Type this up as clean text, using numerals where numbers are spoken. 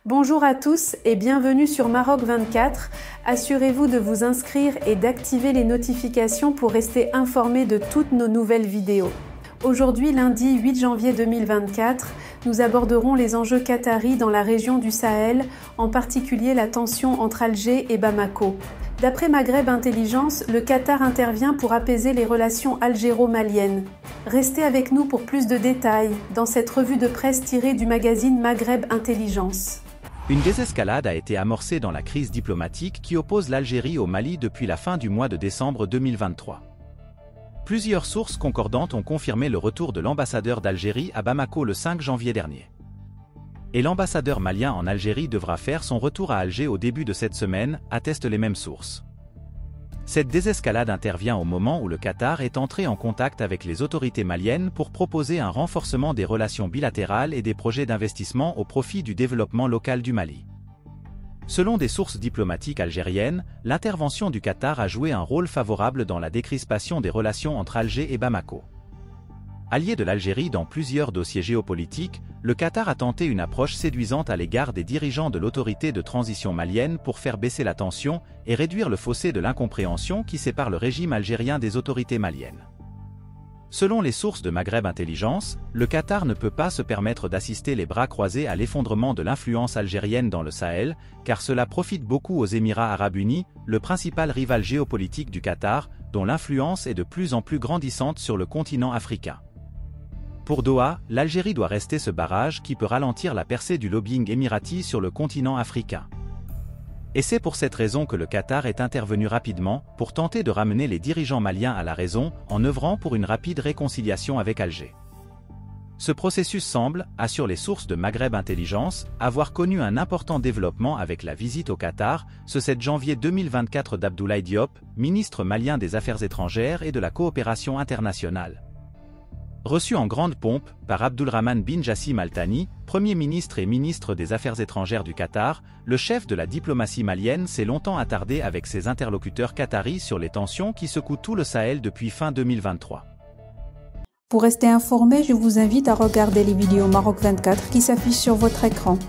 Bonjour à tous et bienvenue sur Maroc 24. Assurez-vous de vous inscrire et d'activer les notifications pour rester informé de toutes nos nouvelles vidéos. Aujourd'hui, lundi 8 janvier 2024, nous aborderons les enjeux qataris dans la région du Sahel, en particulier la tension entre Alger et Bamako. D'après Maghreb Intelligence, le Qatar intervient pour apaiser les relations algéro-maliennes. Restez avec nous pour plus de détails dans cette revue de presse tirée du magazine Maghreb Intelligence. Une désescalade a été amorcée dans la crise diplomatique qui oppose l'Algérie au Mali depuis la fin du mois de décembre 2023. Plusieurs sources concordantes ont confirmé le retour de l'ambassadeur d'Algérie à Bamako le 5 janvier dernier. Et l'ambassadeur malien en Algérie devra faire son retour à Alger au début de cette semaine, attestent les mêmes sources. Cette désescalade intervient au moment où le Qatar est entré en contact avec les autorités maliennes pour proposer un renforcement des relations bilatérales et des projets d'investissement au profit du développement local du Mali. Selon des sources diplomatiques algériennes, l'intervention du Qatar a joué un rôle favorable dans la décrispation des relations entre Alger et Bamako. Allié de l'Algérie dans plusieurs dossiers géopolitiques, le Qatar a tenté une approche séduisante à l'égard des dirigeants de l'autorité de transition malienne pour faire baisser la tension et réduire le fossé de l'incompréhension qui sépare le régime algérien des autorités maliennes. Selon les sources de Maghreb Intelligence, le Qatar ne peut pas se permettre d'assister les bras croisés à l'effondrement de l'influence algérienne dans le Sahel, car cela profite beaucoup aux Émirats arabes unis, le principal rival géopolitique du Qatar, dont l'influence est de plus en plus grandissante sur le continent africain. Pour Doha, l'Algérie doit rester ce barrage qui peut ralentir la percée du lobbying émirati sur le continent africain. Et c'est pour cette raison que le Qatar est intervenu rapidement pour tenter de ramener les dirigeants maliens à la raison en œuvrant pour une rapide réconciliation avec Alger. Ce processus semble, assurent les sources de Maghreb Intelligence, avoir connu un important développement avec la visite au Qatar, ce 7 janvier 2024 d'Abdoulaye Diop, ministre malien des Affaires étrangères et de la coopération internationale. Reçu en grande pompe par Abdulrahman bin Jassim Al Thani, Premier ministre et ministre des Affaires étrangères du Qatar, le chef de la diplomatie malienne s'est longtemps attardé avec ses interlocuteurs qataris sur les tensions qui secouent tout le Sahel depuis fin 2023. Pour rester informé, je vous invite à regarder les vidéos Maroc 24 qui s'affichent sur votre écran.